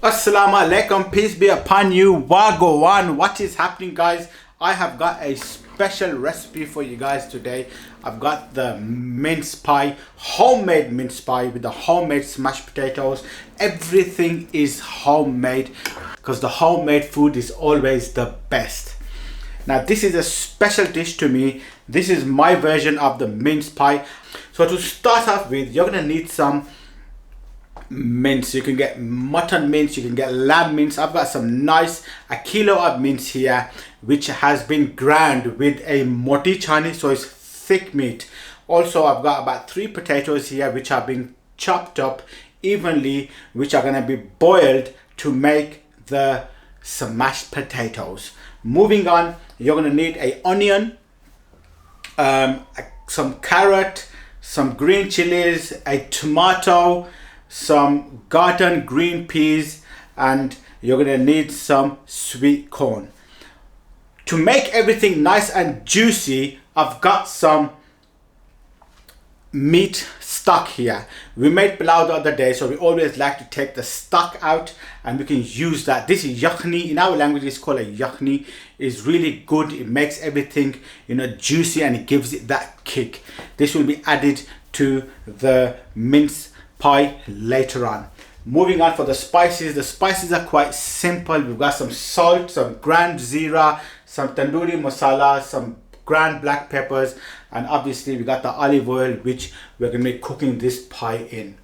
Assalamu alaikum, peace be upon you. Wagwan, what is happening, guys? I have got a special recipe for you guys today. I've got the mince pie, homemade mince pie with the homemade smashed potatoes. Everything is homemade because the homemade food is always the best. Now this is a special dish to me. This is my version of the mince pie. So to start off with, you're gonna need some mince. You can get mutton mince, you can get lamb mince. I've got some nice a kilo of mince here, which has been ground with a moti chani, so it's thick meat. Also, I've got about 3 potatoes here, which have been chopped up evenly, which are going to be boiled to make the smashed potatoes. Moving on, you're going to need an onion, some carrot, some green chilies, a tomato, some garden green peas, and you're gonna need some sweet corn. To make everything nice and juicy, I've got some meat stock here. We made pilau the other day, so we always like to take the stock out and we can use that. This is yakhni. In our language it's called a yakhni. It's really good. It makes everything, juicy, and it gives it that kick. This will be added to the mince pie later on. Moving on for the spices. The spices are quite simple. We've got some salt, some ground zira, some tandoori masala, some ground black peppers, and obviously we got the olive oil, which we're going to be cooking this pie in.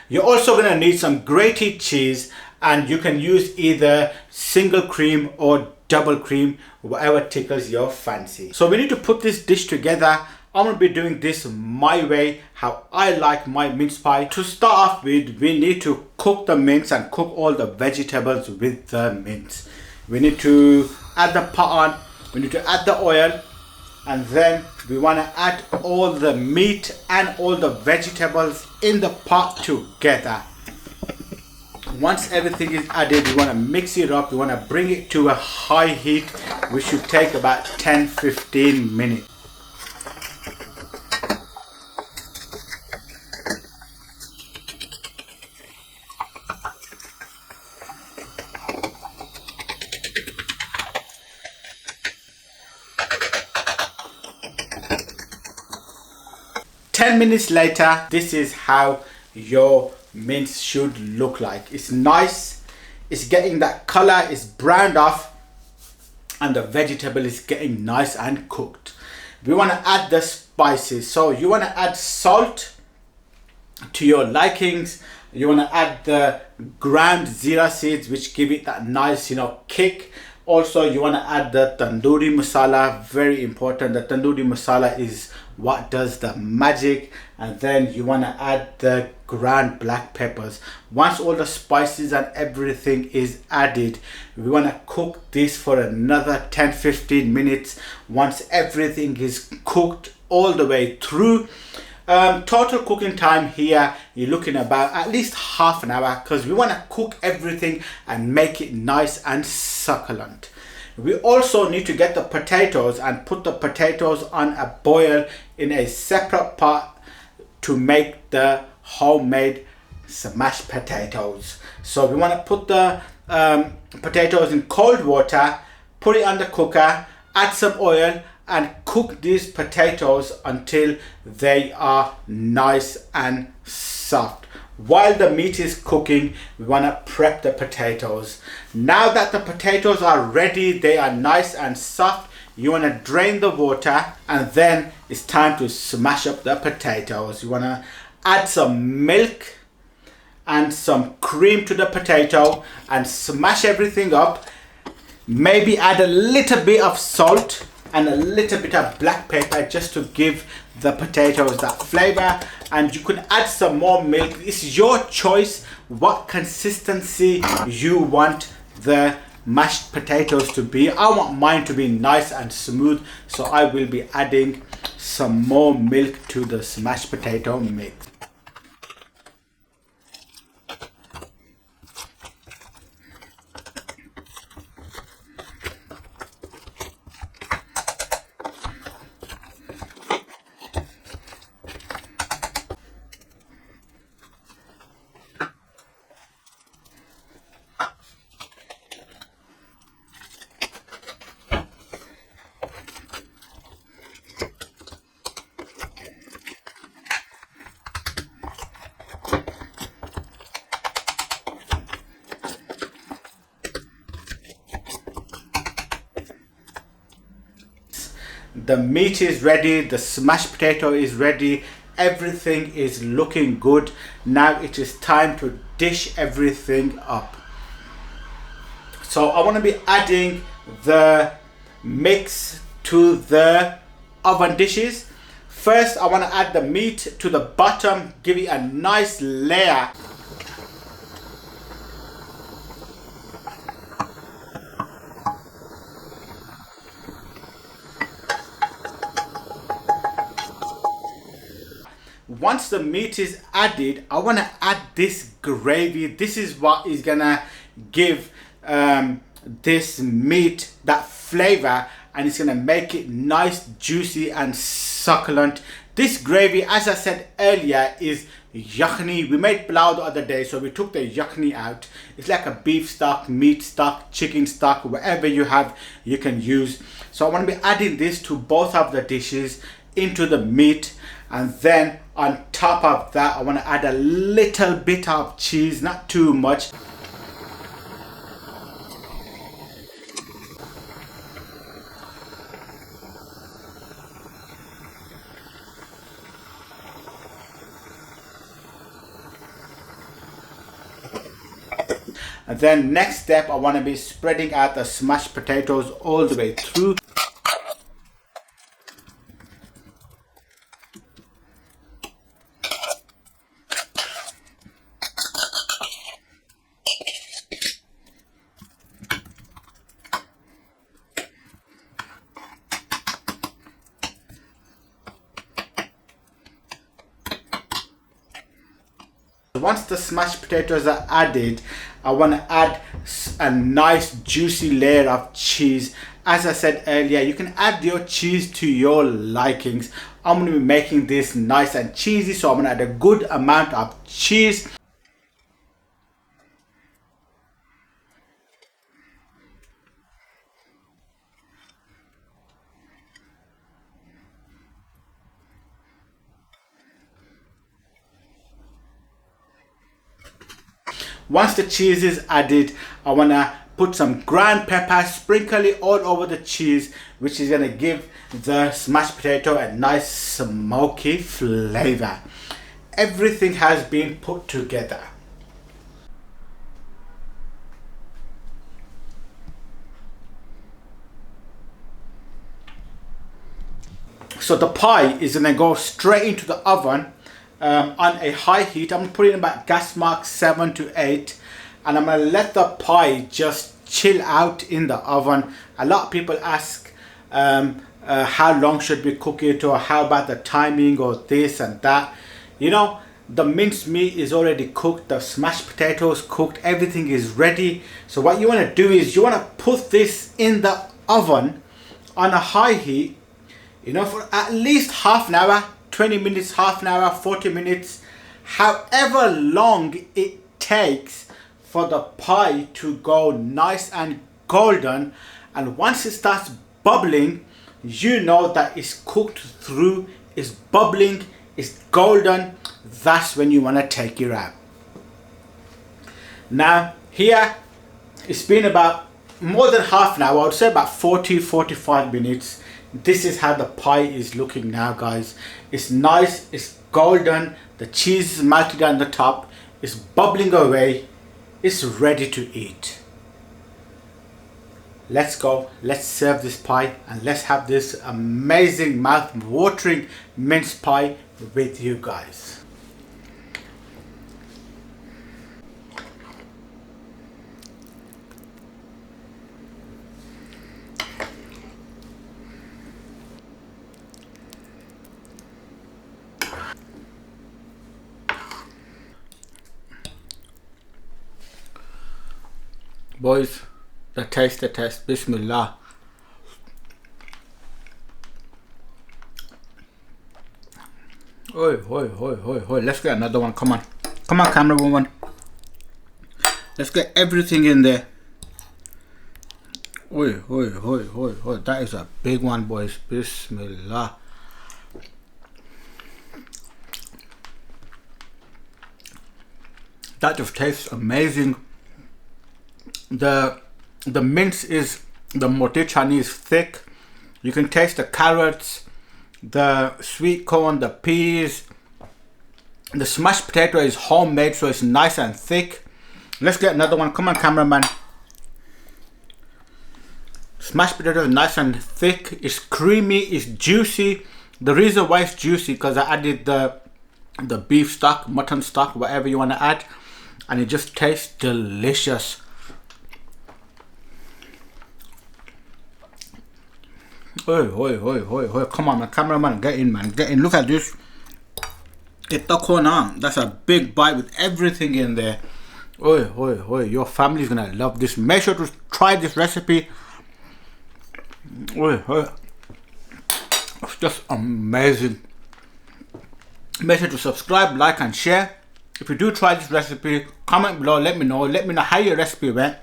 You're also going to need some grated cheese, and you can use either single cream or double cream, whatever tickles your fancy. So we need to put this dish together. I'm going to be doing this my way, how I like my mince pie. To start off with, we need to cook the mince and cook all the vegetables with the mince. We need to add the pot on, we need to add the oil, and then we want to add all the meat and all the vegetables in the pot together. Once everything is added, we want to mix it up. We want to bring it to a high heat, which should take about 10-15 minutes. Minutes later, this is how your mince should look like. It's nice, it's getting that color, it's browned off, and the vegetable is getting nice and cooked. We want to add the spices. So you want to add salt to your likings. You want to add the ground zira seeds, which give it that nice kick. Also, you want to add the tandoori masala, very important. The tandoori masala is what does the magic. And then you want to add the ground black peppers. Once all the spices and everything is added, we want to cook this for another 10-15 minutes. Once everything is cooked all the way through, total cooking time here, you're looking about at least half an hour, because we want to cook everything and make it nice and succulent. We also need to get the potatoes and put the potatoes on a boil in a separate pot to make the homemade smashed potatoes. So we want to put the potatoes in cold water, put it on the cooker, add some oil, and cook these potatoes until they are nice and soft. While the meat is cooking, we want to prep the potatoes. Now that the potatoes are ready, they are nice and soft, you want to drain the water, and then it's time to smash up the potatoes. You want to add some milk and some cream to the potato and smash everything up. Maybe add a little bit of salt and a little bit of black pepper just to give the potatoes that flavor. And you could add some more milk. It's your choice what consistency you want the mashed potatoes to be. I want mine to be nice and smooth, so I will be adding some more milk to the smashed potato mix. The meat is ready, the smashed potato is ready, everything is looking good. Now it is time to dish everything up. So I want to be adding the mix to the oven dishes. First I want to add the meat to the bottom, give it a nice layer. Once the meat is added, I want to add this gravy. This is what is gonna give this meat that flavor, and it's gonna make it nice, juicy and succulent. This gravy, as I said earlier, is yakhni. We made pulao the other day, so we took the yakhni out. It's like a beef stock, meat stock, chicken stock, whatever you have you can use. So I want to be adding this to both of the dishes, into the meat, and then on top of that I want to add a little bit of cheese, not too much. And then next step, I want to be spreading out the smashed potatoes all the way through. Once the smashed potatoes are added, I want to add a nice juicy layer of cheese. As I said earlier, you can add your cheese to your likings. I'm going to be making this nice and cheesy, so I'm going to add a good amount of cheese. Once the cheese is added, I want to put some ground pepper, sprinkle it all over the cheese, which is going to give the smashed potato a nice smoky flavor. Everything has been put together. So the pie is going to go straight into the oven on a high heat. I'm putting about gas mark 7 to 8, and I'm going to let the pie just chill out in the oven. A lot of people ask how long should we cook it, or how about the timing, or this and that. You know, the minced meat is already cooked, the smashed potatoes cooked, everything is ready. So what you want to do is you want to put this in the oven on a high heat, you know, for at least half an hour, 20 minutes, half an hour, 40 minutes, however long it takes for the pie to go nice and golden. And once it starts bubbling, you know that it's cooked through, it's bubbling, it's golden. That's when you want to take it out. Now here it's been about more than half an hour, I would say about 40-45 minutes. This is how the pie is looking now, guys. It's nice, it's golden, the cheese is melted on the top, it's bubbling away, it's ready to eat. Let's go, let's serve this pie, and let's have this amazing mouth-watering mince pie with you guys. Boys, the taste, bismillah. Oi, let's get another one, come on, camera woman. Let's get everything in there. Oi, that is a big one, boys, bismillah. That just tastes amazing. The mince is, the motichani is thick, You can taste the carrots, the sweet corn, the peas. The smashed potato is homemade, so it's nice and thick. Let's get another one. Come on, cameraman. Smashed potato is nice and thick. It's creamy. It's juicy. The reason why it's juicy because I added the beef stock, mutton stock, whatever you want to add, and it just tastes delicious. Oi, oi, oi, oi, oi. Come on, man, cameraman, get in, man, get in. Look at this. Get the corner. That's a big bite with everything in there. Oi, oi, oi. Your family's gonna love this. Make sure to try this recipe. Oi, oi. It's just amazing. Make sure to subscribe, like, and share. If you do try this recipe, comment below. Let me know. Let me know how your recipe went.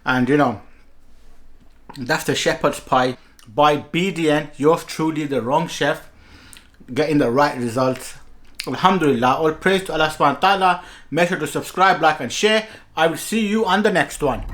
And you know, that's the shepherd's pie by BDN. Yours truly, the wrong chef, getting the right results. Alhamdulillah, all praise to Allah subhanahu wa ta'ala. Make sure to subscribe, like, and share. I will see you on the next one.